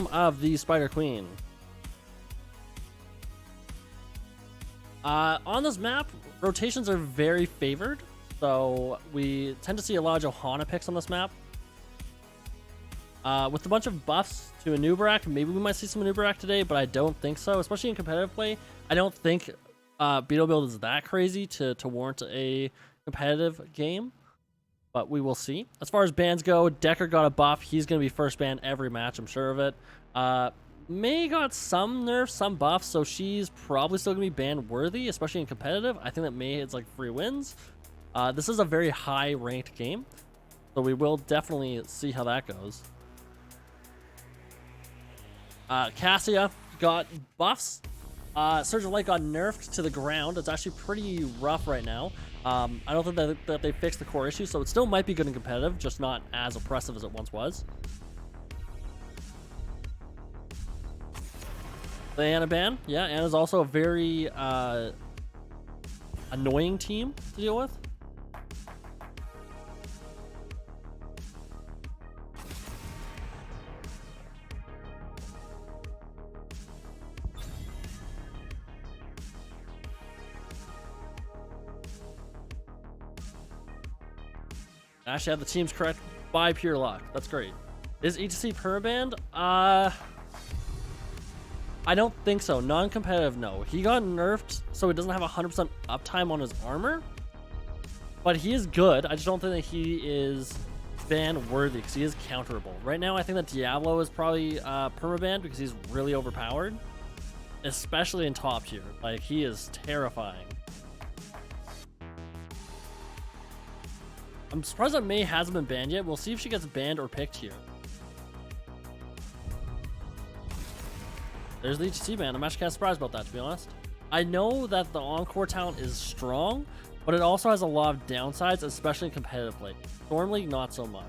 team of the Spider Queen. On this map, rotations are very favored, so we tend to see a lot of Johanna picks on this map. With a bunch of buffs to Anubarak, maybe we might see some Anubarak today, but I don't think so, especially in competitive play. I don't think Beetle build is that crazy to warrant a competitive game, but we will see. As far as bans go, Deckard got a buff. He's going to be first ban every match, I'm sure of it. May got some nerfs, some buffs, so she's probably still going to be ban worthy, especially in competitive. I think that May is like free wins. This is a very high ranked game, so we will definitely see how that goes. Cassia got buffs. Surge of Light got nerfed to the ground. It's actually pretty rough right now. I don't think that they fixed the core issue, so it still might be good and competitive, just not as oppressive as it once was. The Ana ban. Yeah, Ana's also a very annoying team to deal with. I actually have the teams correct by pure luck. That's great. Is HGC permabanned? I don't think so. Non-competitive, no. He got nerfed, so he doesn't have 100% uptime on his armor. But he is good. I just don't think that he is ban worthy because he is counterable. Right now, I think that DIABLO is probably permabanned because he's really overpowered, especially in top tier. Like, he is terrifying. I'm surprised that May hasn't been banned yet. We'll see if she gets banned or picked here. There's the HGC ban. I'm actually kind of surprised about that, to be honest. I know that the Encore talent is strong, but it also has a lot of downsides, especially in competitive play. Storm League, not so much.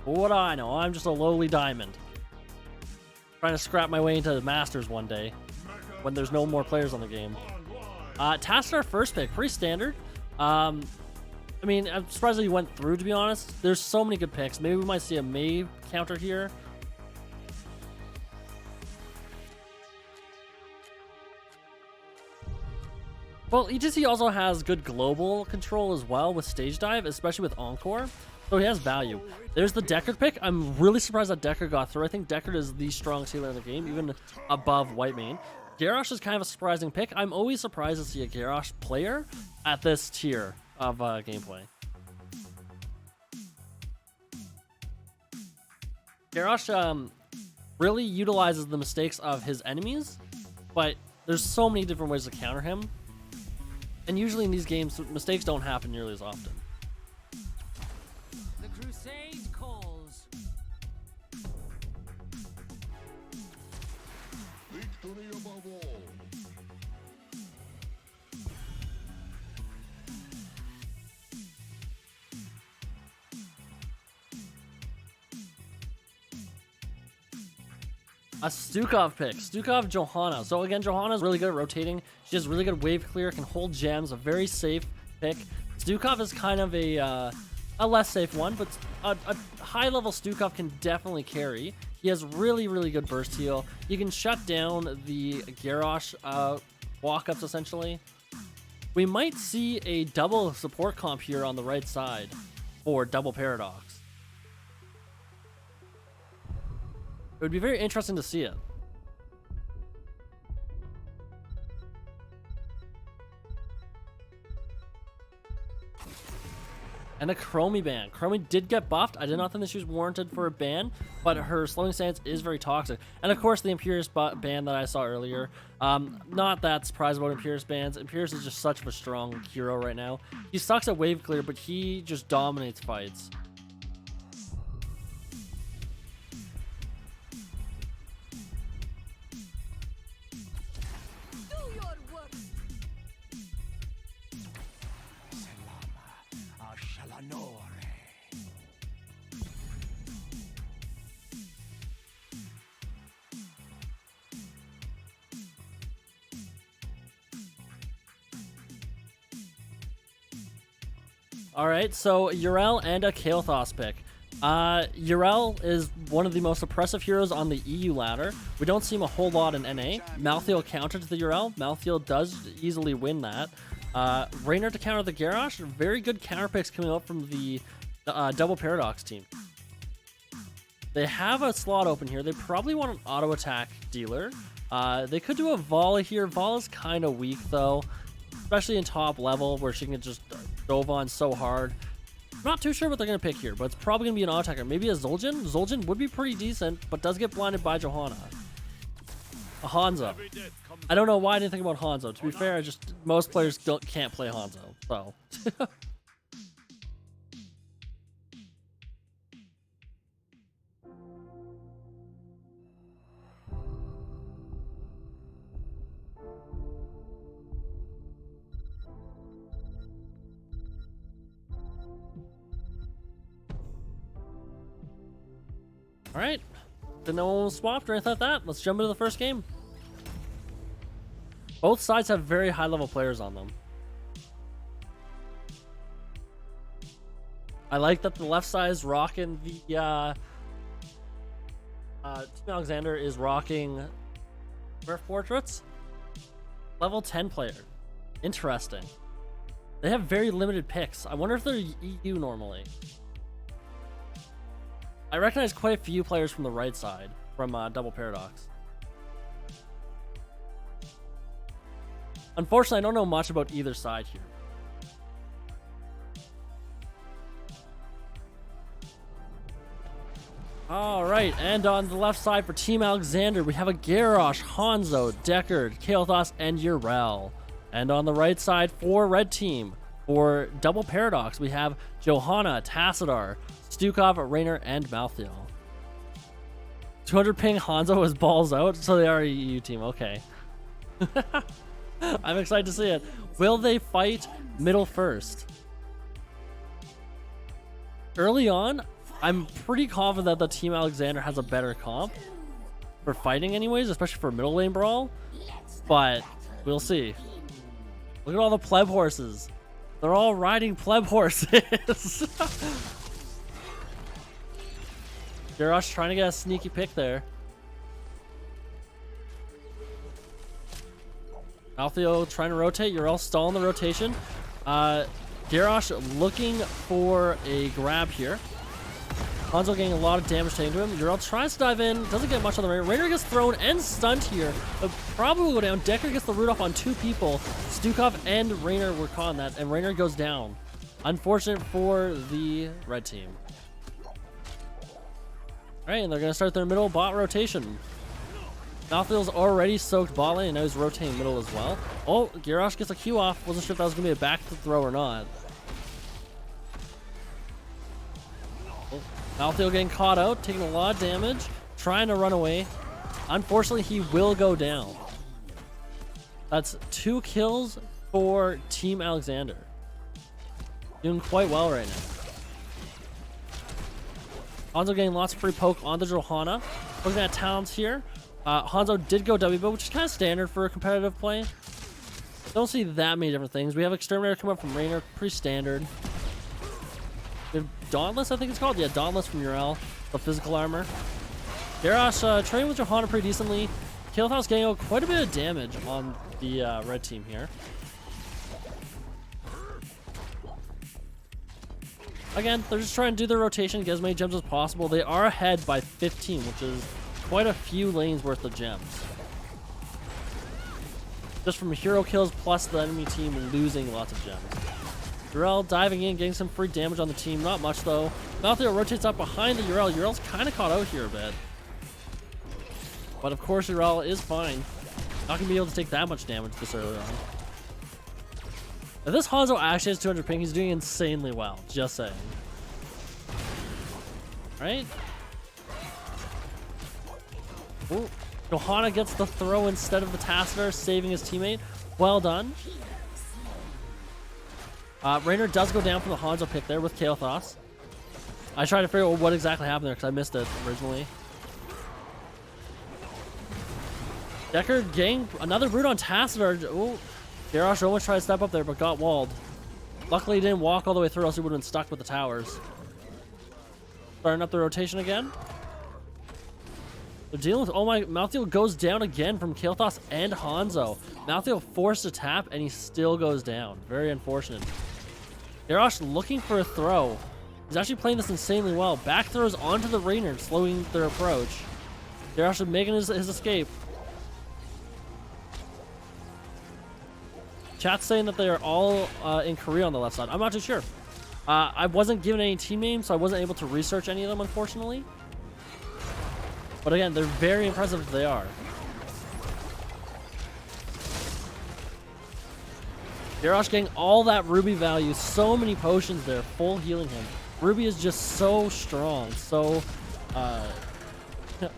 But what do I know? I'm just a lowly diamond. Trying to scrap my way into the Masters one day when there's no more players on the game. Tasked our first pick, pretty standard. I mean, I'm surprised that he went through, to be honest. There's so many good picks. Maybe we might see a May counter here. Well, HGC also has good global control as well with stage dive, especially with Encore. So he has value. There's the Deckard pick. I'm really surprised that Deckard got through. I think Deckard is the strongest healer in the game, even above Whitemane. Garrosh is kind of a surprising pick. I'm always surprised to see a Garrosh player at this tier of gameplay. Garrosh really utilizes the mistakes of his enemies, but there's so many different ways to counter him. And usually in these games, mistakes don't happen nearly as often. The crusade calls. Victory above all. A Stukov pick. Stukov Johanna. So again, Johanna's really good at rotating. She has really good wave clear, can hold gems, a very safe pick. Stukov is kind of a less safe one, but a high-level Stukov can definitely carry. He has really, really good burst heal. You can shut down the Garrosh walk-ups, essentially. We might see a double support comp here on the right side for DoubleParadox. It would be very interesting to see it. And a Chromie ban. Chromie did get buffed. I did not think that she was warranted for a ban, but her slowing stance is very toxic. And of course, the Imperius ban that I saw earlier. Not that surprised about Imperius bans. Imperius is just such a strong hero right now. He sucks at wave clear, but he just dominates fights. Alright, so Yrel and a Kael'thas pick. Yrel is one of the most oppressive heroes on the EU ladder. We don't see him a whole lot in NA. Malthael counter to the Yrel. Malthael does easily win that. Raynor to counter the Garrosh. Very good counter picks coming up from the DoubleParadox team. They have a slot open here. They probably want an auto attack dealer. They could do a Vala here. Vala's kind of weak though, especially in top level where she can just dove on so hard. Not too sure what they're going to pick here, but it's probably going to be an auto attacker. Maybe a Zul'jin? Zul'jin would be pretty decent, but does get blinded by Johanna. A Hanzo. I don't know why I didn't think about Hanzo. To be fair, most players can't play Hanzo, so. All right, didn't know one was swapped or anything like that. Let's jump into the first game. Both sides have very high level players on them. I like that the left side is rocking the Team Alexander is rocking Rift Portraits. Level 10 player. Interesting. They have very limited picks. I wonder if they're EU normally. I recognize quite a few players from the right side, from DoubleParadox. Unfortunately, I don't know much about either side here. Alright, and on the left side for Team Alexander, we have a Garrosh, Hanzo, Deckard, Kael'thas, and Yrel. And on the right side for Red Team, for DoubleParadox, we have Johanna, Tassadar, Stukov, Raynor, and Malthael. 200 ping Hanzo is balls out, so they are a EU team. Okay. I'm excited to see it. Will they fight middle first? Early on, I'm pretty confident that the Team Alexander has a better comp for fighting anyways, especially for middle lane brawl, but we'll see. Look at all the pleb horses. They're all riding pleb horses. Garrosh trying to get a sneaky pick there. Malthael trying to rotate. You're all stalling the rotation. Garrosh looking for a grab here. Hanzo getting a lot of damage taken to him. Yrel tries to dive in. Doesn't get much on the Raynor. Raynor gets thrown and stunned here. But probably will go down. Deckard gets the root off on two people. Stukov and Raynor were caught in that. And Raynor goes down. Unfortunate for the red team. Alright, and they're going to start their middle bot rotation. Malthael's already soaked bot lane, and now he's rotating middle as well. Oh, Garrosh gets a Q off. Wasn't sure if that was going to be a back throw or not. Oh, Malthael getting caught out, taking a lot of damage, trying to run away. Unfortunately, he will go down. That's 2 kills for Team Alexander. Doing quite well right now. Hanzo getting lots of free poke on the Johanna. Looking at talents here. Hanzo did go WBO, which is kind of standard for a competitive play. Don't see that many different things. We have Exterminator come up from Raynor, pretty standard. We have Dauntless, I think it's called. Yeah, Dauntless from Yrel, the physical armor. Garrosh training with Johanna pretty decently. Kael'thas getting out quite a bit of damage on the red team here. Again, they're just trying to do their rotation, get as many gems as possible. They are ahead by 15, which is quite a few lanes worth of gems. Just from hero kills plus the enemy team losing lots of gems. Yrel diving in, getting some free damage on the team. Not much though. Malthael rotates up behind the Yrel. Yrel's kind of caught out here a bit. But of course Yrel is fine. Not going to be able to take that much damage this early on. If this Hanzo actually has 200 ping, he's doing insanely well. Just saying. Right? Ooh. Johanna gets the throw instead of the Tassadar, saving his teammate. Well done. Raynor does go down for the Hanzo pick there with Kael'thas. I tried to figure out what exactly happened there because I missed it originally. Deckard getting another root on Tassadar. Ooh. Garrosh almost tried to step up there, but got walled. Luckily, he didn't walk all the way through, else he would have been stuck with the towers. Starting up the rotation again. They're dealing with, oh my, Malthael goes down again from Kael'thas and Hanzo. Malthael forced to tap and he still goes down. Very unfortunate. Garrosh looking for a throw. He's actually playing this insanely well. Back throws onto the Rainer, slowing their approach. Garrosh is making his escape. Chat's saying that they are all in Korea on the left side. I'm not too sure. I wasn't given any team names, so I wasn't able to research any of them, unfortunately. But again, they're very impressive if they are. Garrosh getting all that Ruby value, so many potions there, full healing him. Ruby is just so strong, so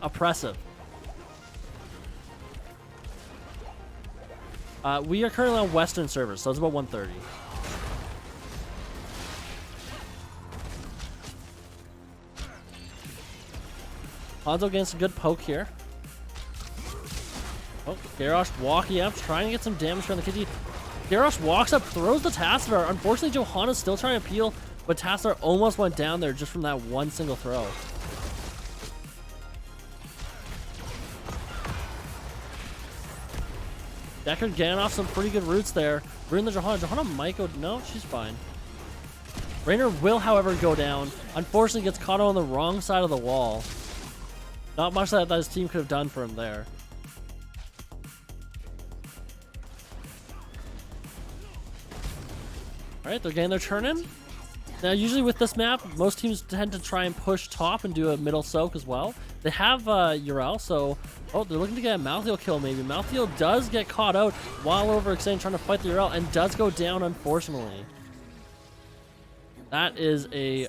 oppressive. We are currently on Western servers, so it's about 1:30. Hanzo getting some good poke here. Oh, Garrosh walking up, trying to get some damage from the kitty. Garrosh walks up, throws the Tassadar. Unfortunately, Johanna's still trying to peel, but Tassadar almost went down there just from that one single throw. Deckard getting off some pretty good roots there. Ruin the Johanna. Johanna might go. No, she's fine. Rainer will, however, go down. Unfortunately, gets caught on the wrong side of the wall. Not much that his team could have done for him there. Alright, they're getting their turn in. Now, usually with this map, most teams tend to try and push top and do a middle soak as well. They have Urel, so... Oh, they're looking to get a Malthael kill, maybe. Malthael does get caught out while overextending, trying to fight the Urel, and does go down, unfortunately. That is a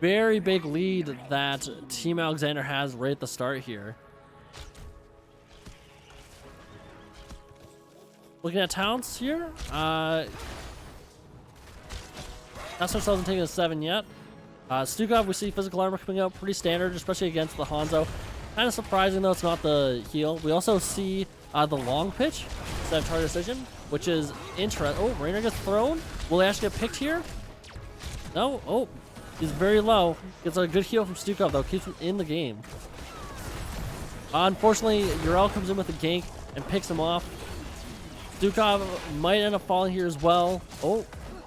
very big lead that Team Alexander has right at the start here. Looking at talents here. Cassia hasn't taken a 7 yet. Stukov, we see physical armor coming out pretty standard, especially against the Hanzo. Kind of surprising though it's not the heal. We also see the long pitch instead of target decision, which is interesting. Oh, Rainer gets thrown. Will he actually get picked here? No. Oh, he's very low. Gets a good heal from Stukov though, keeps him in the game. Unfortunately, Urel comes in with a gank and picks him off. Stukov might end up falling here as well. Oh.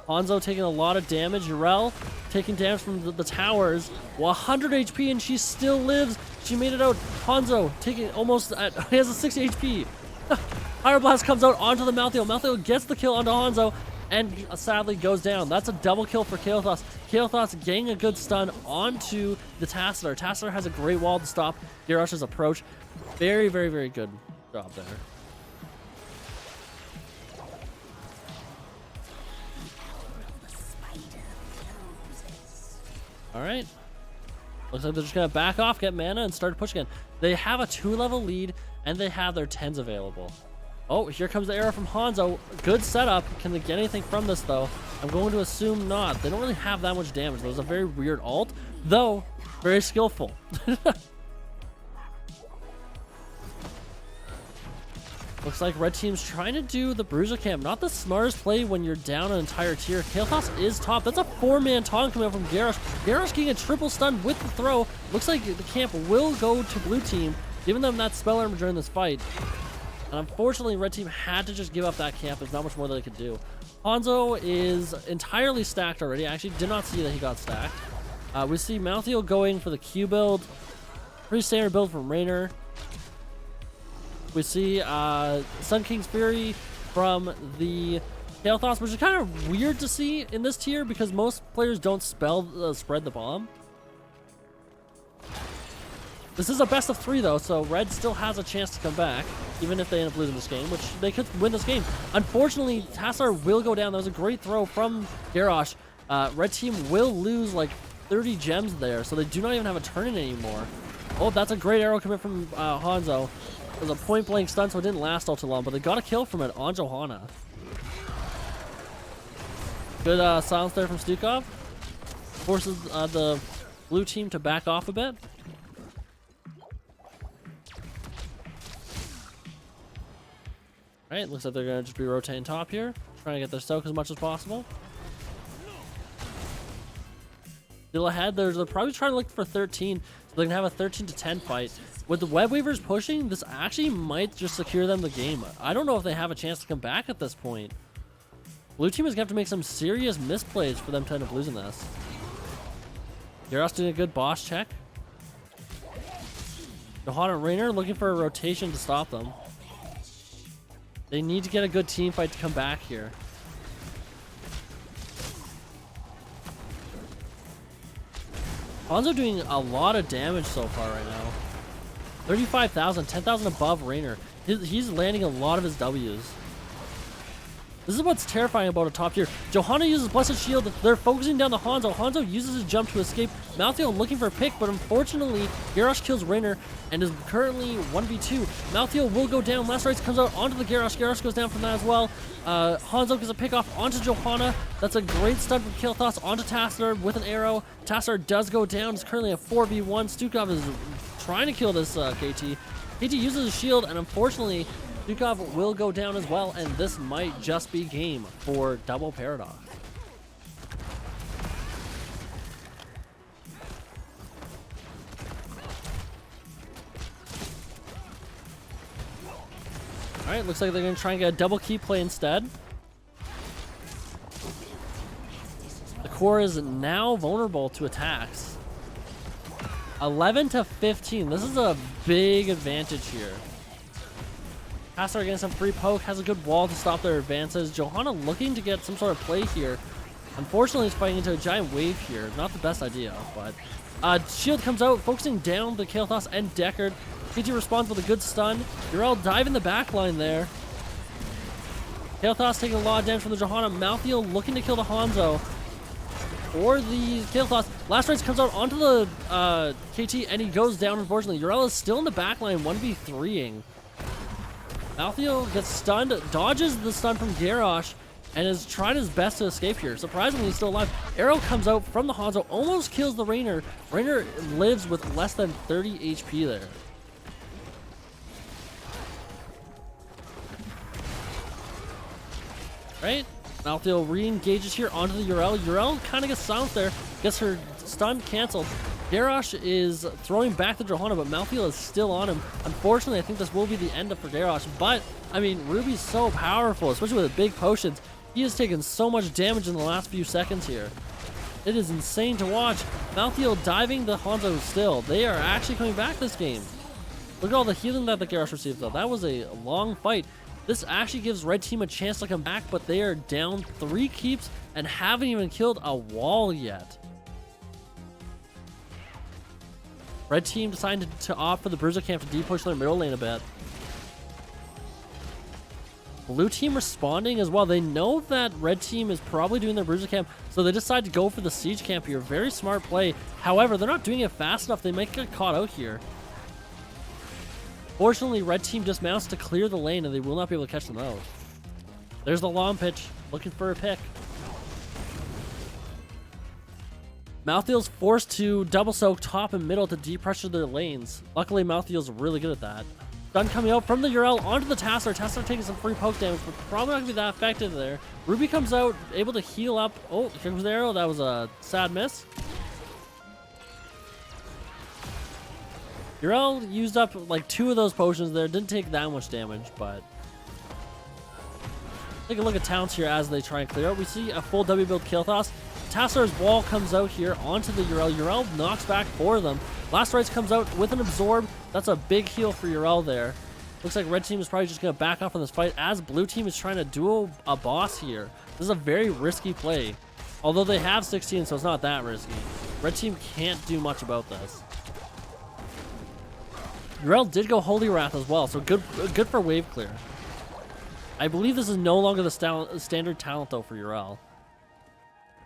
Hanzo taking a lot of damage. Urel taking damage from the towers. 100 HP and she still lives. She made it out. Hanzo taking almost he has a 60 HP. Fire Blast comes out onto the Malthael. Malthael gets the kill onto Hanzo and sadly goes down. That's a double kill for Kael'thas. Kael'thas getting a good stun onto the Tassadar. Tassadar has a great wall to stop Garrosh's approach. Very, very, very good job there. Alright. Looks like they're just going to back off, get mana, and start to push again. They have a 2-level lead, and they have their 10s available. Oh, here comes the arrow from Hanzo. Good setup. Can they get anything from this, though? I'm going to assume not. They don't really have that much damage. It was a very weird ult, though very skillful. Looks like red team's trying to do the bruiser camp. Not the smartest play when you're down an entire tier. Kael'thas is top. That's a 4-man taunt coming out from Garrosh. Garrosh getting a triple stun with the throw. Looks like the camp will go to blue team, giving them that spell armor during this fight. And unfortunately, red team had to just give up that camp. There's not much more that they could do. Hanzo is entirely stacked already. I actually did not see that he got stacked. We see Malthael going for the Q build. Pretty standard build from Rainer. We see Sun King's Fury from the Kael'thas, which is kind of weird to see in this tier because most players don't spread the bomb. This is a best of 3 though, so red still has a chance to come back, even if they end up losing this game, which they could win this game. Unfortunately, Tassadar will go down. That was a great throw from Garrosh. Red team will lose like 30 gems there, so they do not even have a turn-in anymore. Oh, that's a great arrow coming from Hanzo. It was a point-blank stun, so it didn't last all too long, but they got a kill from it on Johanna. Good silence there from Stukov. Forces the blue team to back off a bit. Alright, looks like they're going to just be rotating top here. Trying to get their soak as much as possible. still ahead. They're probably trying to look for 13, so they can have a 13 to 10 fight. With the web weavers pushing, this actually might just secure them the game. I don't know if they have a chance to come back at this point. Blue team is gonna have to make some serious misplays for them to end up losing this. Gyarados doing a good boss check. Johanna and Rainer looking for a rotation to stop them. They need to get a good team fight to come back here. Hanzo doing a lot of damage so far right now. 35,000, 10,000 above Rainer. He's landing a lot of his W's. This is what's terrifying about a top tier. Johanna uses Blessed Shield. They're focusing down the Hanzo. Hanzo uses his jump to escape. Malthael looking for a pick, but unfortunately, Gyarados kills Rainer and is currently 1v2. Malthael will go down. Last Rites comes out onto the Gyarados. Gyarados goes down from that as well. Hanzo gets a pick off onto Johanna. That's a great stun from Kael'thas onto Tassadar with an arrow. Tassadar does go down. It's currently a 4v1. Stukov is trying to kill this KT. KT uses his shield, and unfortunately, Stukov will go down as well, and this might just be game for DoubleParadox. Alright, looks like they're going to try and get a double key play instead. The core is now vulnerable to attacks. 11 to 15. This is a big advantage here. Cassia getting some free poke, has a good wall to stop their advances. Johanna looking to get some sort of play here. Unfortunately, he's fighting into a giant wave here. Not the best idea, but shield comes out, focusing down the Kael'thas and Deckard. KT responds with a good stun. Urel diving the back line there. Kael'thas taking a lot of damage from the Johanna. Malthael looking to kill the Hanzo. Or the Kael'thas. Last Rites comes out onto the KT and he goes down, unfortunately. Urel is still in the back line, 1v3ing. Malthael gets stunned, dodges the stun from Gyarados, and is trying his best to escape here. Surprisingly, he's still alive. Arrow comes out from the Hanzo, almost kills the Rainer. Rainer lives with less than 30 HP there. Right? Malthael re-engages here onto the Urel. Urel kind of gets silenced there, gets her stun canceled. Gyarados is throwing back the Johanna, but Malthael is still on him. Unfortunately, I think this will be the end for Gyarados, but, I mean, Ruby's so powerful, especially with the big potions. He has taken so much damage in the last few seconds here. It is insane to watch. Malthael diving the Hanzo still. They are actually coming back this game. Look at all the healing that the Gyarados received, though. That was a long fight. This actually gives Red Team a chance to come back, but they are down 3 keeps and haven't even killed a wall yet. Red Team decided to opt for the Bruiser Camp to de-push their middle lane a bit. Blue Team responding as well. They know that Red Team is probably doing their Bruiser Camp, so they decide to go for the Siege Camp here. Very smart play. However, they're not doing it fast enough. They might get caught out here. Fortunately, Red Team dismounts to clear the lane, and they will not be able to catch them out. There's the long pitch, looking for a pick. Malthael's forced to double soak top and middle to depressure their lanes. Luckily, Malthael's really good at that. Stun coming out from the Urel onto the Tassadar. Tassadar taking some free poke damage, but probably not going to be that effective there. Ruby comes out, able to heal up. Oh, here comes the arrow. That was a sad miss. Urel used up like 2 of those potions there. Didn't take that much damage, but... Take a look at talents here as they try and clear out. We see a full W build Kael'thas. Tassadar's wall comes out here onto the Urel. Urel knocks back for them. Last Rites comes out with an absorb. That's a big heal for Urel there. Looks like Red Team is probably just going to back off on this fight as Blue Team is trying to duel a boss here. This is a very risky play. Although they have 16, so it's not that risky. Red Team can't do much about this. Urel did go Holy Wrath as well, so good for wave clear. I believe this is no longer the standard talent, though, for Urel.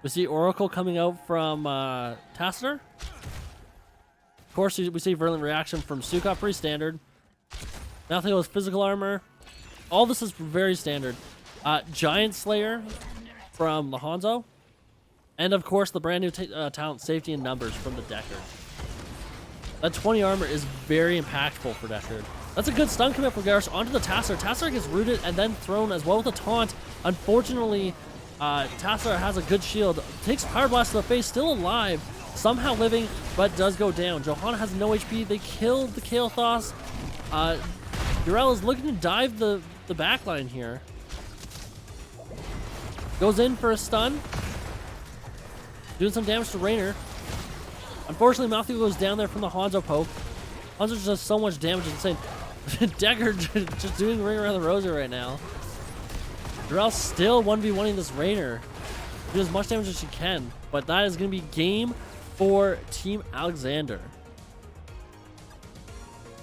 We see Oracle coming out from Tassadar. Of course, we see Virulent Reaction from Supercup, pretty standard. Malthael with physical armor. All this is very standard. Giant Slayer from the Hanzo. And, of course, the brand new talent, Safety in Numbers from the Deckard. That 20 armor is very impactful for Deckard. That's a good stun commit for Gyarados onto the Tassadar. Tassadar gets rooted and then thrown as well with a taunt. Unfortunately, Tassadar has a good shield. Takes Power Blast to the face, still alive. somehow living, but does go down. Johanna has no HP. They killed the Kael'thas. Yrel is looking to dive the backline here. Goes in for a stun. Doing some damage to Raynor. Unfortunately, Malthael goes down there from the Hanzo poke. Hanzo just does so much damage, it's insane. Deckard just doing ring around the rosy right now. Yrel still 1v1ing this Raynor. Do as much damage as she can, but that is going to be game for Team Alexander.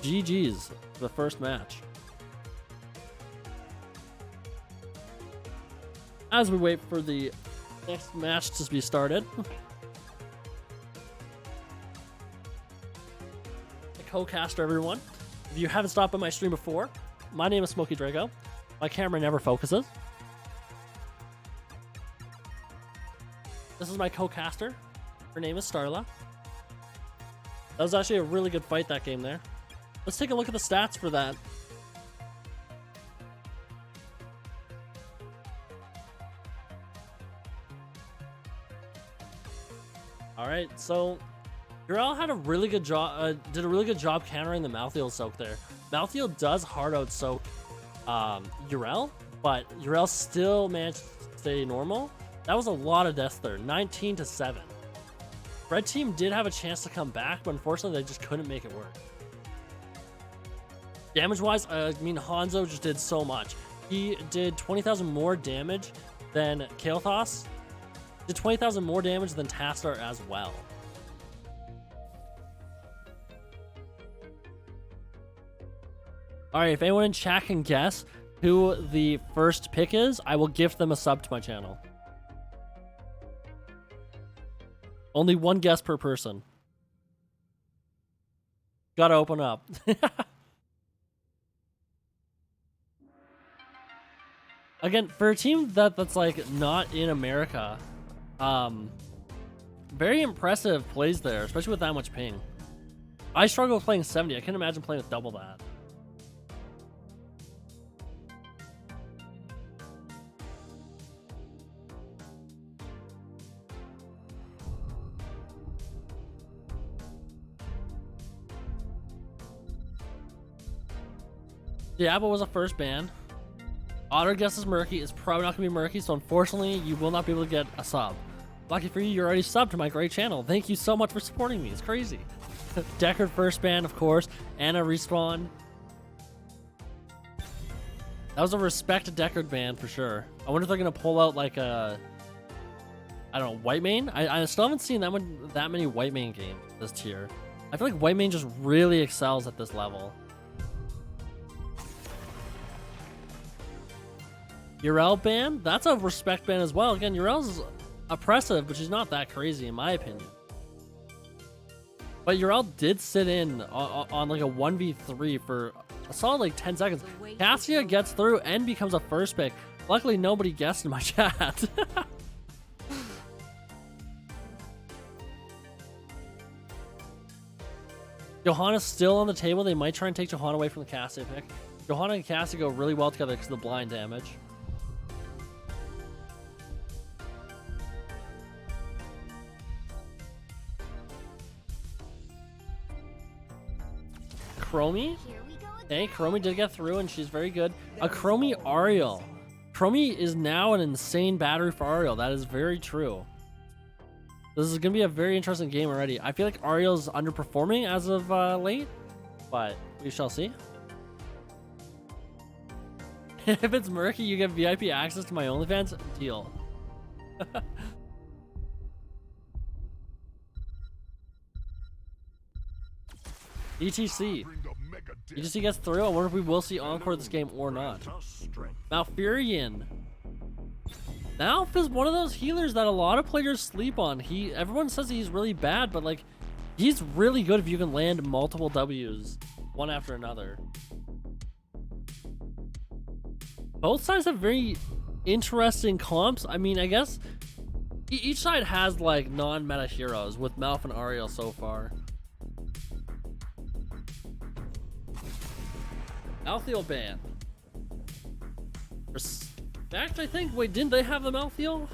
GG's for the first match. As we wait for the next match to be started. A co-caster, everyone. If you haven't stopped by my stream before, my name is SmokeyDrago. My camera never focuses. This is my co-caster. Her name is Starla. That was actually a really good fight, that game there. Let's take a look at the stats for that. Alright, so Yrel had a really good job, did a really good job countering the Malthael soak there. Malthael does hard out soak Yrel, but Yrel still managed to stay normal. That was a lot of deaths there, 19-7. Red team did have a chance to come back, but unfortunately they just couldn't make it work. Damage-wise, I mean, Hanzo just did so much. He did 20,000 more damage than Kael'thas. Did 20,000 more damage than Tastar as well. Alright, if anyone in chat can guess who the first pick is, I will gift them a sub to my channel. Only one guess per person. Gotta open up. Again, for a team that's like not in America, very impressive plays there, especially with that much ping. I struggle with playing 70. I can't imagine playing with double that. DIABLO was a first ban. Otter guesses Murky is probably not going to be Murky, so unfortunately you will not be able to get a sub. Lucky for you, you're already subbed to my great channel. Thank you so much for supporting me. It's crazy. Deckard first ban, of course. Anna respawn. That was a respect Deckard ban for sure. I wonder if they're going to pull out like a, I don't know, white main? I still haven't seen that many white main games this tier. I feel like white main just really excels at this level. Yrel ban? That's a respect ban as well. Again, Yrel's oppressive, but she's not that crazy in my opinion. But Yrel did sit in on like a 1v3 for a solid like 10 seconds. Cassia gets through and becomes a first pick. Luckily, nobody guessed in my chat. Johanna's still on the table. They might try and take Johanna away from the Cassia pick. Johanna and Cassia go really well together because of the blind damage. Chromie. Hey, Chromie did get through and she's very good. A Chromie Ariel. Chromie is now an insane battery for Ariel. That is very true. This is going to be a very interesting game already. I feel like Ariel's underperforming as of late, but we shall see. If it's Murky, you get VIP access to my OnlyFans. Deal. ETC. ETC gets through. I wonder if we will see Encore this game or not. Malfurion. Malf is one of those healers that a lot of players sleep on. Everyone says he's really bad, but like he's really good if you can land multiple W's one after another. Both sides have very interesting comps. I mean, I guess each side has like non-meta heroes with Malf and Ariel so far. Malthael ban. Respect, I think. Wait, didn't they have the Malthael?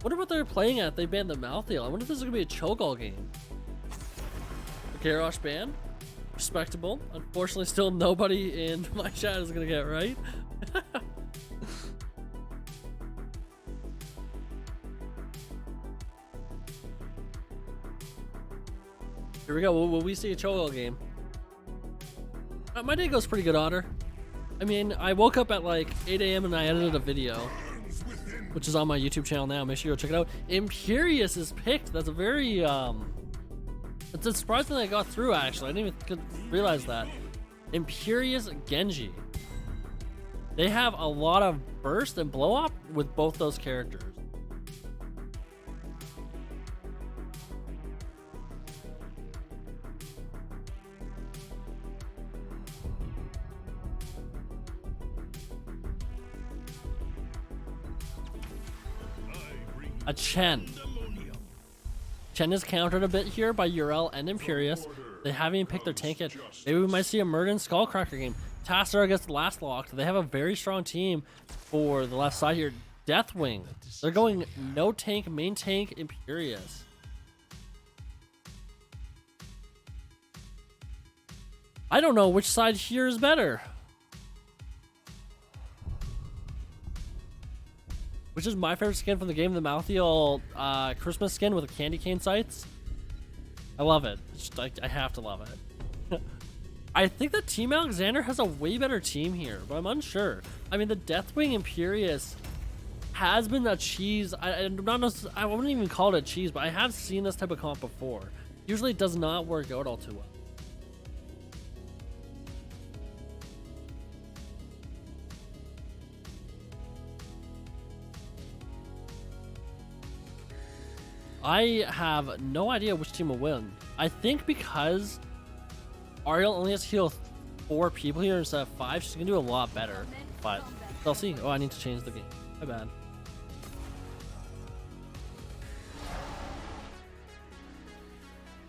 Wonder what they're playing at. They banned the Malthael. I wonder if this is gonna be a Cho-Gall game. The Garrosh ban. Respectable. Unfortunately, still nobody in my chat is gonna get it right. Here we go. Will we see a Cho-Gall game? My day goes pretty good, Otter. I mean, I woke up at like 8 a.m. and I edited a video, which is on my YouTube channel now. Make sure you go check it out. Imperious is picked. That's a very it's a surprise that I got through, actually. I didn't even realize that. Imperious Genji. They have a lot of burst and blow up with both those characters. A Chen. Chen is countered a bit here by Urel and Imperious. They haven't even picked their tank yet. Maybe we might see a Murden Skullcracker game. Tassadar gets last locked. They have a very strong team for the left side here. DEATHWING. They're going no tank, main tank, Imperious. I don't know which side here is better. Which is my favorite skin from the game, the Malthael Christmas skin with the candy cane sights. I love it. I have to love it. I think that Team Alexander has a way better team here, but I'm unsure. I mean, the Deathwing Imperious has been a cheese. I wouldn't even call it a cheese, but I have seen this type of comp before. Usually it does not work out all too well. I have no idea which team will win. I think because Ariel only has to heal 4 people here instead of 5, she's gonna do a lot better. But I'll see. Oh, I need to change the game. My bad.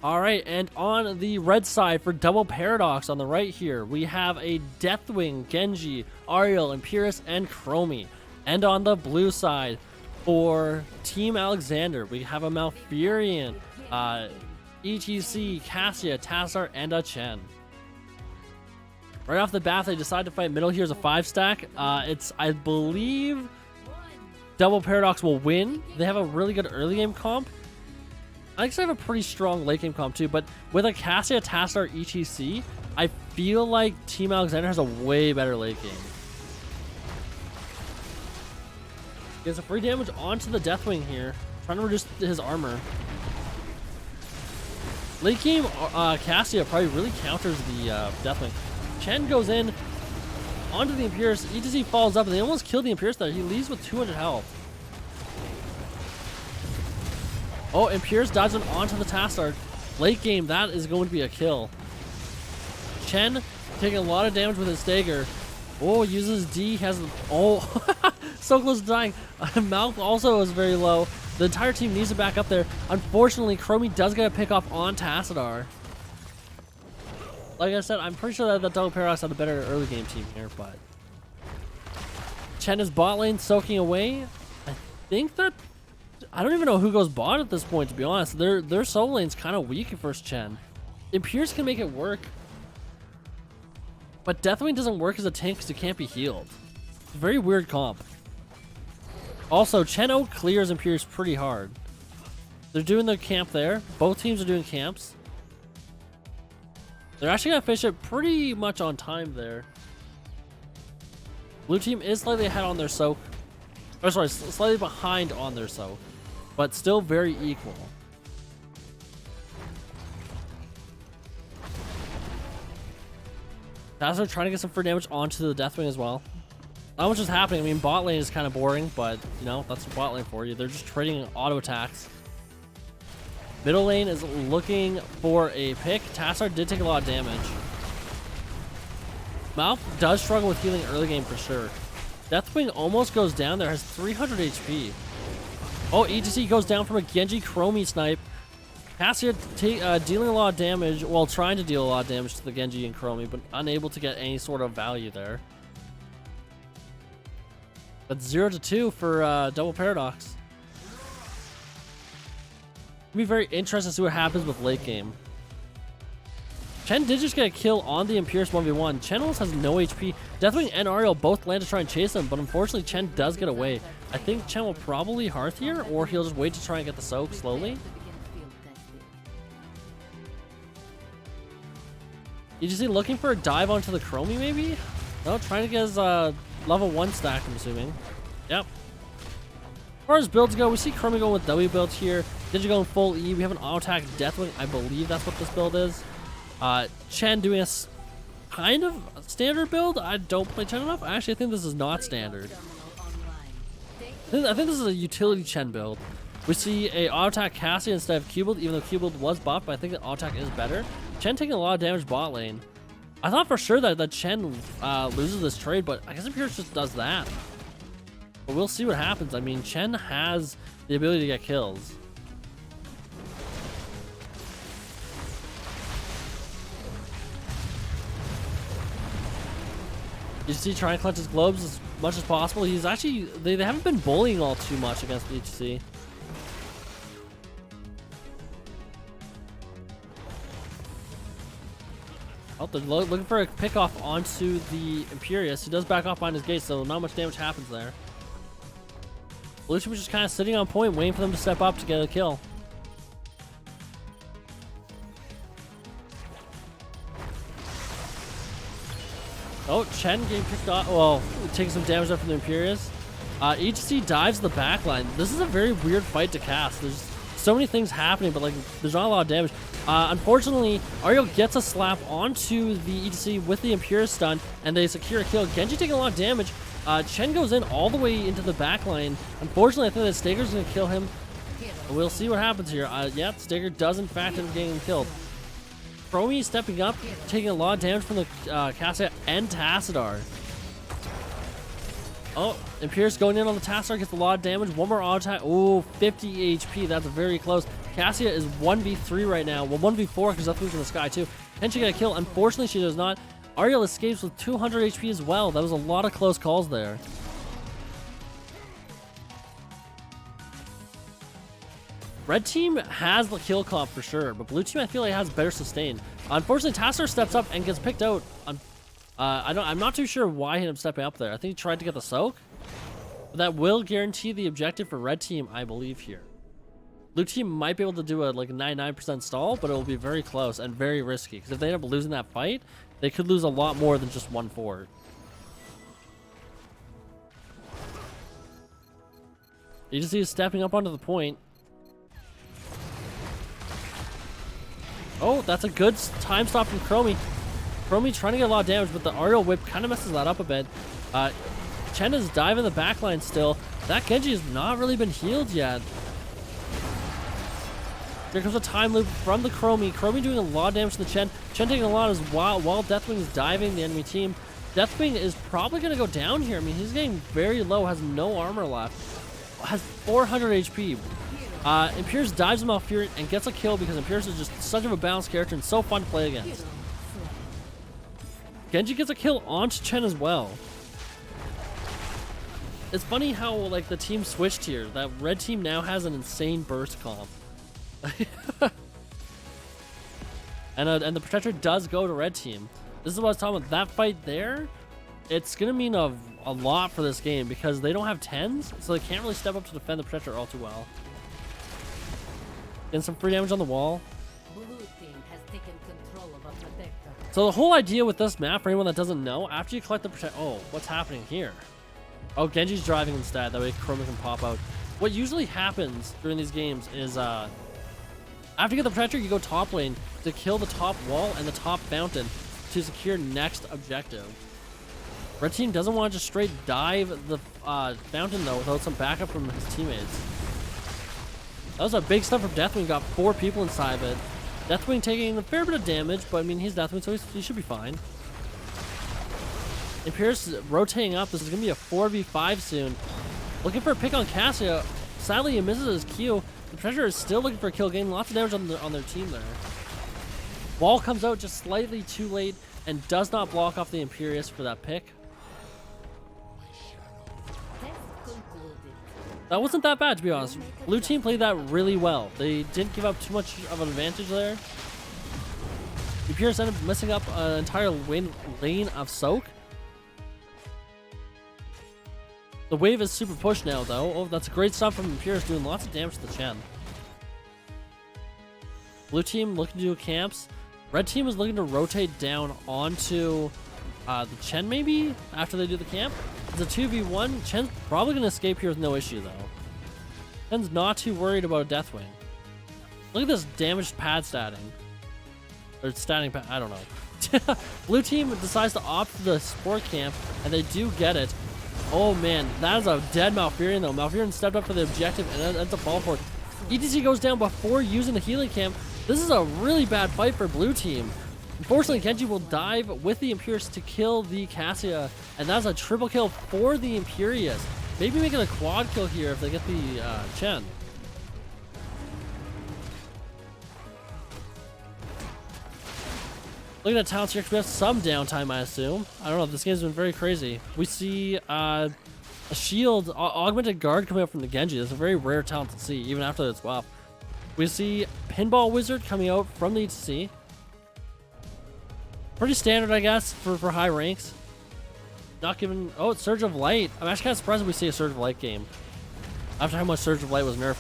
Alright, and on the red side for DoubleParadox on the right here, we have a Deathwing, Genji, Ariel, Imperious, and Chromie. And on the blue side, for Team Alexander, we have a Malfurion, ETC, Cassia, Tassadar, and a Chen. Right off the bat, they decide to fight middle here as a 5-stack. I believe DoubleParadox will win. They have a really good early game comp. I actually have a pretty strong late game comp too, but with a Cassia, Tassadar, ETC, I feel like Team Alexander has a way better late game. He has a free damage onto the Deathwing here, trying to reduce his armor. Late game, Cassia probably really counters the Deathwing. Chen goes in onto the Imperious. ETC falls up, and they almost kill the Imperious there. He leaves with 200 health. Oh, Imperious dodges onto the Tassadar. Late game, that is going to be a kill. Chen taking a lot of damage with his dagger. Oh, uses D, has... Oh, so close to dying. Mouth also is very low. The entire team needs to back up there. Unfortunately, Chromie does get a pick off on Tassadar. Like I said, I'm pretty sure that DoubleParadox had a better early game team here, but... Chen is bot lane soaking away. I think that... I don't even know who goes bot at this point, to be honest. Their solo lane's kind of weak at first Chen. Imperious can make it work. But Deathwing doesn't work as a tank because it can't be healed. It's a very weird comp. Also, Chen-O clears Imperious pretty hard. They're doing their camp there. Both teams are doing camps. They're actually going to finish it pretty much on time there. Blue team is slightly ahead on their soak. Oh, sorry, slightly behind on their soak. But still very equal. Tassadar trying to get some free damage onto the Deathwing as well. Not much is happening. I mean, bot lane is kind of boring, but, you know, that's bot lane for you. They're just trading auto attacks. Middle lane is looking for a pick. Tassadar did take a lot of damage. Mouth does struggle with healing early game for sure. Deathwing almost goes down there, has 300 HP. Oh, ETC goes down from a Genji Chromie snipe. Cassia dealing a lot of damage, well, trying to deal a lot of damage to the Genji and Chromie, but unable to get any sort of value there. That's 0-2 for DoubleParadox. be very interesting to see what happens with late game. Chen did just get a kill on the Imperious 1v1. Chen almost has no HP. Deathwing and Ariel both land to try and chase him, but unfortunately Chen does get away. I think Chen will probably Hearth here, or he'll just wait to try and get the soak slowly. HGC looking for a dive onto the Chromie maybe? No, trying to get his level 1 stack, I'm assuming. Yep. As far as builds go, we see Chromie going with W build here. Digi going full E. We have an auto attack Deathwing. I believe that's what this build is. Chen doing a kind of standard build. I don't play Chen enough. Actually, I think this is not standard. I think this is a utility Chen build. We see a auto attack Cassia instead of Q build, even though Q build was buffed, but I think the auto attack is better. Chen taking a lot of damage bot lane. I thought for sure that Chen loses this trade, but I guess Imperious just does that. But we'll see what happens. I mean, Chen has the ability to get kills. You see trying to clutch his globes as much as possible. He's actually, they haven't been bullying all too much against the HGC. Oh, they're looking for a pick off onto the Imperious. He does back off behind his gate, so not much damage happens there. Blue team was just kind of sitting on point, waiting for them to step up to get a kill. Oh, Chen getting picked off. Well, taking some damage up from the Imperious. HGC dives the backline. This is a very weird fight to cast. There's so many things happening, but like there's not a lot of damage. Unfortunately, Ariel gets a slap onto the HGC with the Imperious stun, and they secure a kill. Genji taking a lot of damage. Chen goes in all the way into the backline. Unfortunately, I think that Stager's going to kill him. We'll see what happens here. Yeah, Stager does in fact end up getting killed. Chromie stepping up, taking a lot of damage from the Cassia and Tassadar. Oh, Imperious going in on the Tassadar, gets a lot of damage. One more auto attack. Oh, 50 HP. That's very close. Cassia is 1v3 right now. Well, 1v4 because Deathwing's in the sky too. Can she get a kill? Unfortunately, she does not. Ariel escapes with 200 HP as well. That was a lot of close calls there. Red team has the kill comp for sure, but blue team I feel like has better sustain. Unfortunately, Tassadar steps up and gets picked out. I'm not too sure why he ended up stepping up there. I think he tried to get the soak, but that will guarantee the objective for red team, I believe here. Blue team might be able to do a like 99% stall, but it will be very close and very risky because if they end up losing that fight, they could lose a lot more than just 1-4. You just see is stepping up onto the point. Oh, that's a good time stop from Chromie. Chromie trying to get a lot of damage, but the Ariel whip kind of messes that up a bit. Chen is diving the backline still. That Genji has not really been healed yet. Here comes a time loop from the Chromie. Chromie doing a lot of damage to the Chen. Chen taking a lot as while Deathwing is diving the enemy team. Deathwing is probably going to go down here. I mean, he's getting very low, has no armor left. Has 400 HP. Imperious dives him off here and gets a kill because Imperious is just such of a balanced character and so fun to play against. Genji gets a kill onto Chen as well. It's funny how like the team switched here. That red team now has an insane burst comp. and the Protector does go to red team. This is what I was talking about. That fight there, it's going to mean a lot for this game because they don't have 10s, so they can't really step up to defend the Protector all too well. Getting some free damage on the wall. Blue team has taken control of a Protector. So the whole idea with this map, for anyone that doesn't know, after you collect the Protector... Oh, what's happening here? Oh, Genji's driving instead. That way Chromie can pop out. What usually happens during these games is... after you get the Protector, you go top lane to kill the top wall and the top fountain to secure next objective. Red team doesn't want to just straight dive the fountain though without some backup from his teammates. That was a big step from Deathwing. Got 4 people inside of it. Deathwing taking a fair bit of damage, but I mean he's Deathwing, so he should be fine. Imperious is rotating up. This is gonna be a 4v5 soon. Looking for a pick on Cassia. Sadly, he misses his Q. The Pressure is still looking for a kill, getting lots of damage on their team there. Wall comes out just slightly too late and does not block off the Imperious for that pick. Test concluded. That wasn't that bad, to be honest. Blue team played that really well. They didn't give up too much of an advantage there. Imperius ended up messing up an entire lane of soak. The wave is super pushed now, though. Oh, that's great stuff from Imperius, doing lots of damage to the Chen. Blue team looking to do camps. Red team is looking to rotate down onto the Chen, maybe, after they do the camp. It's a 2v1. Chen's probably going to escape here with no issue, though. Chen's not too worried about a Deathwing. Look at this damaged pad statting. Or statting pad, I don't know. Blue team decides to opt for the sport camp, and they do get it. Oh man, that is a dead Malfurion though. Malfurion stepped up for the objective and ends up falling for it. ETC goes down before using the healing camp. This is a really bad fight for blue team. Unfortunately, Genji will dive with the Imperius to kill the Cassia, and that's a triple kill for the Imperius. Maybe making a quad kill here if they get the Chen. Look at that talent here. We have some downtime, I assume. I don't know. This game's been very crazy. We see a shield, augmented guard coming up from the Genji. That's a very rare talent to see, even after it's buff. We see Pinball Wizard coming out from the ETC. Pretty standard, I guess, for high ranks. Not given... Oh, it's Surge of Light. I'm actually kind of surprised we see a Surge of Light game after how much Surge of Light was nerfed.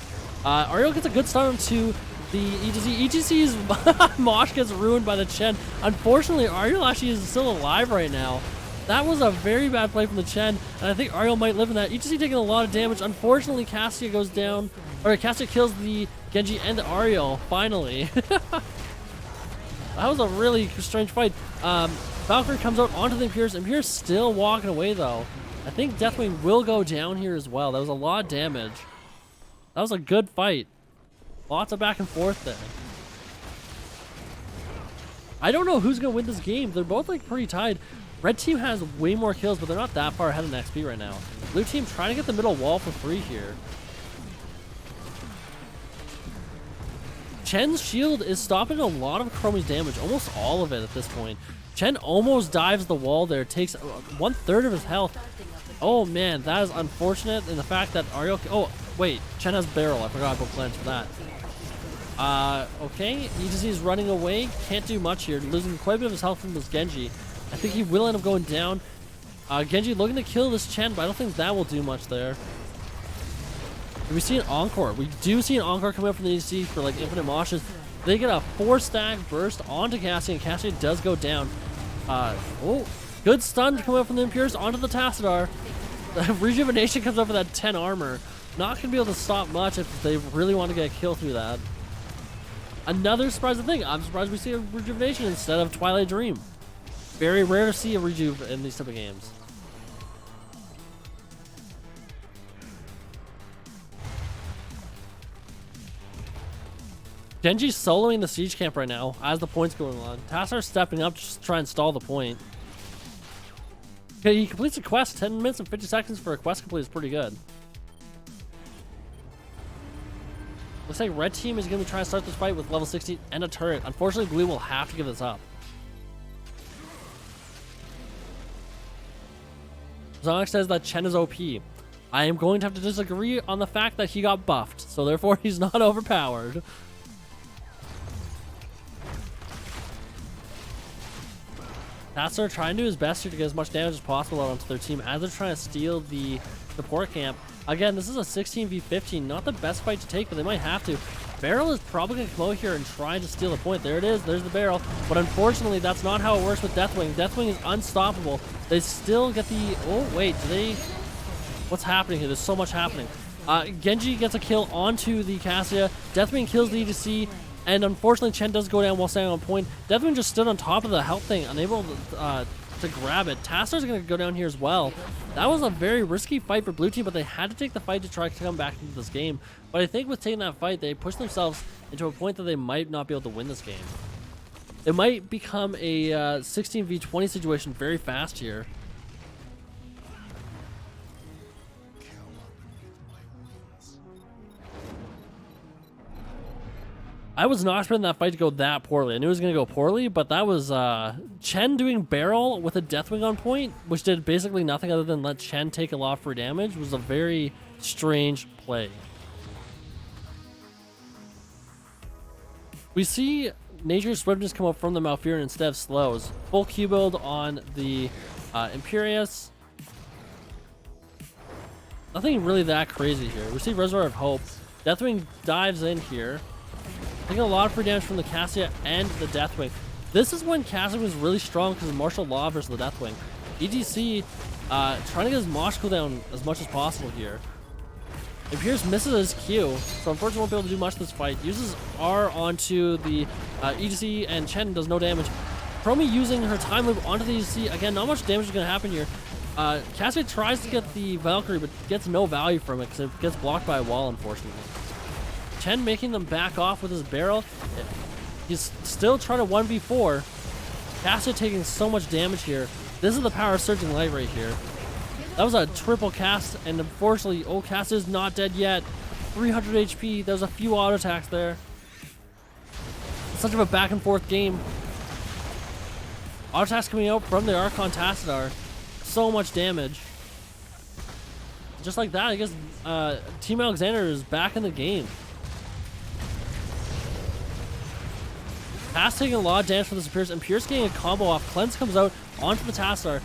Ariel gets a good start onto the ETC. ETC's Mosh gets ruined by the Chen. Unfortunately, Ariel actually is still alive right now. That was a very bad play from the Chen, and I think Ariel might live in that. ETC taking a lot of damage. Unfortunately, Cassia goes down. Or Cassia kills the Genji and the Ariel, finally. That was a really strange fight. Valkyrie comes out onto the Imperius. Imperius still walking away, though. I think Deathwing will go down here as well. That was a lot of damage. That was a good fight. Lots of back and forth there. I don't know who's going to win this game. They're both like pretty tied. Red team has way more kills, but they're not that far ahead in XP right now. Blue team trying to get the middle wall for free here. Chen's shield is stopping a lot of Chromie's damage, almost all of it at this point. Chen almost dives the wall there, takes 1/3 of his health. Oh man, that is unfortunate. And the fact that Ariel... Oh, wait, Chen has barrel. I forgot about plans for that. Okay, ETC is running away. Can't do much here. Losing quite a bit of his health from this Genji. I think he will end up going down. Genji looking to kill this Chen, but I don't think that will do much there. Do we see an Encore? We do see an Encore coming up from the ETC for like infinite moshes. They get a 4-stack burst onto Cassia, and Cassia does go down. Oh, good stun coming up from the Imperius onto the Tassadar. Rejuvenation comes up with that 10 armor. Not going to be able to stop much if they really want to get a kill through that. Another surprising thing. I'm surprised we see a Rejuvenation instead of Twilight Dream. Very rare to see a Rejuve in these type of games. Genji's soloing the siege camp right now as the point's going on. Tassar stepping up just to try and stall the point. Okay, he completes a quest. 10 minutes and 50 seconds for a quest complete is pretty good. Looks like red team is going to be trying to start this fight with level 16 and a turret. Unfortunately, blue will have to give this up. Zonik says that Chen is OP. I am going to have to disagree on the fact that he got buffed, so therefore he's not overpowered. Tassar trying to do his best here to get as much damage as possible out onto their team as they're trying to steal the support camp. Again, this is a 16v15, not the best fight to take, but they might have to. Barrel is probably going to come out here and try to steal the point. There it is. There's the barrel. But unfortunately, that's not how it works with Deathwing. Deathwing is unstoppable. They still get the... Oh, wait. Do they... What's happening here? There's so much happening. Genji gets a kill onto the Cassia. Deathwing kills the ETC. And unfortunately, Chen does go down while standing on point. Deathwing just stood on top of the health thing, unable to grab it. Tassar's going to go down here as well. That was a very risky fight for blue team, but they had to take the fight to try to come back into this game. But I think with taking that fight, they pushed themselves into a point that they might not be able to win this game. It might become a 16v20 situation very fast here. I was not expecting that fight to go that poorly. I knew it was going to go poorly, but that was Chen doing barrel with a Deathwing on point, which did basically nothing other than let Chen take a lot of free damage. Was a very strange play. We see Nature's Swiftness come up from the Malfurion instead of slows. Full Q build on the Imperious. Nothing really that crazy here. We see Reservoir of Hope. Deathwing dives in here. Taking a lot of free damage from the Cassia and the Deathwing. This is when Cassia was really strong because of martial law versus the Deathwing. EGC trying to get his Mosh cooldown as much as possible here. Imperious misses his Q, so unfortunately won't be able to do much this fight. Uses R onto the EGC, and Chen does no damage. Chromie using her time loop onto the EGC. Again, not much damage is going to happen here. Cassia tries to get the Valkyrie, but gets no value from it because it gets blocked by a wall, unfortunately. Chen making them back off with his barrel. He's still trying to 1v4. Cassia taking so much damage here. This is the power of Surging Light right here. That was a triple cast, and unfortunately, Cassia is not dead yet. 300 HP. There's a few auto attacks there. It's such of a back and forth game. Auto attacks coming out from the Archon Tassadar. So much damage. Just like that, I guess Team Alexander is back in the game. Cass taking a lot of damage from this Imperious. Imperious getting a combo off. Cleanse comes out onto the Tassadar.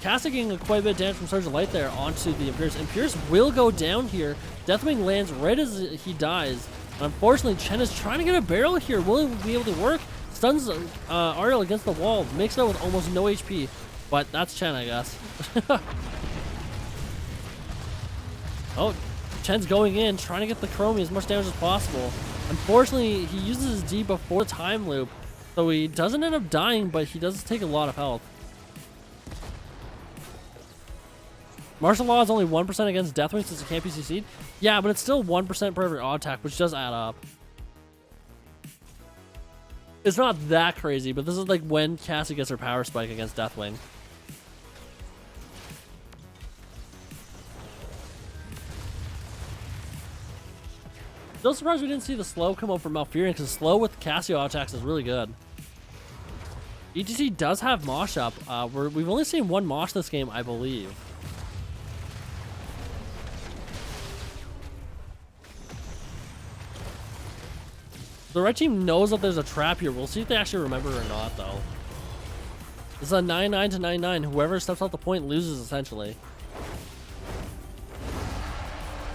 Cassia getting quite a bit of damage from Surge of Light there onto the Imperious. Imperious will go down here. Deathwing lands right as he dies. Unfortunately, Chen is trying to get a barrel here. Will it be able to work? Stuns Ariel against the wall. Makes it out with almost no HP. But that's Chen, I guess. Oh, Chen's going in, trying to get the Chromie as much damage as possible. Unfortunately, he uses his D before the time loop, so he doesn't end up dying, but he does take a lot of health. Martial Law is only 1% against Deathwing since it can't be CC'd. Yeah, but it's still 1% per every auto attack, which does add up. It's not that crazy, but this is like when Cassie gets her power spike against Deathwing. Still surprised we didn't see the slow come up from Malfurion, because slow with Cassia auto attacks is really good. EGC does have Mosh up. We've only seen one Mosh this game, I believe. The red team knows that there's a trap here. We'll see if they actually remember or not, though. This is a 9-9 to 9-9. Whoever steps off the point loses, essentially.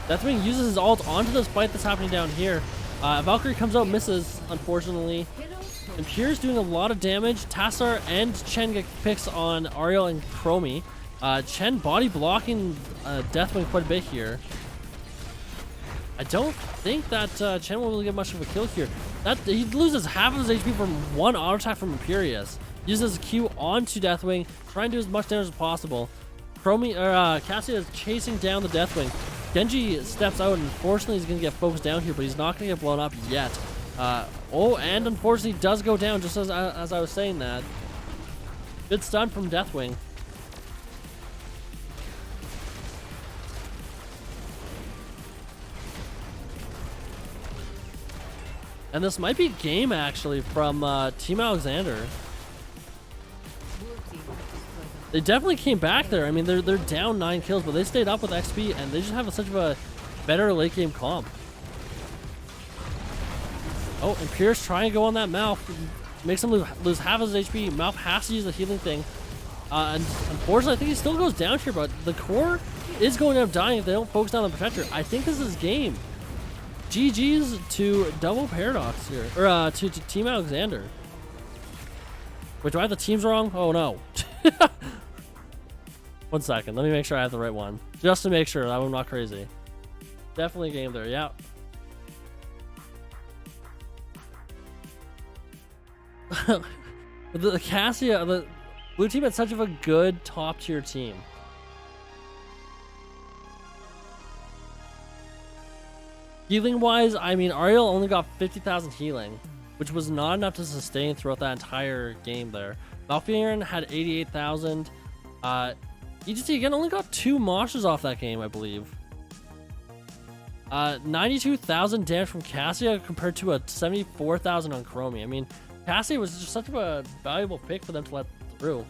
Deathwing uses his ult onto this fight that's happening down here. Valkyrie comes out, misses, unfortunately. Imperious doing a lot of damage. Tassar and Chen get picks on Ariel and Chromie. Chen body blocking Deathwing quite a bit here. I don't think that Chen will really get much of a kill here. He loses half of his HP from one auto attack from Imperious. Uses Q onto Deathwing, trying to do as much damage as possible. Cassia is chasing down the Deathwing. Genji steps out, and unfortunately he's going to get focused down here, but he's not going to get blown up yet. And unfortunately does go down, just as I was saying that. Good stun from Deathwing. And this might be game, actually, from Team Alexander. They definitely came back there. I mean, they're down 9 kills, but they stayed up with XP, and they just have such of a better late game comp. Oh, and Pierce trying to go on that Malf. Makes him lose half his HP. Malf has to use the healing thing. And unfortunately, I think he still goes down here, but the core is going to end up dying if they don't focus down on the Protector. I think this is game. GG's to DoubleParadox here, or to Team Alexander. Wait, do I have the teams wrong? Oh no. 1 second, let me make sure I have the right one. Just to make sure that I'm not crazy. Definitely game there, yeah. The Cassia, the blue team had such of a good top tier team. Healing wise, I mean, Ariel only got 50,000 healing, which was not enough to sustain throughout that entire game there. Malfurion had 88,000. EGC again only got 2 moshes off that game, I believe. 92,000 damage from Cassia compared to a 74,000 on Chromie. I mean, Cassia was just such a valuable pick for them to let through.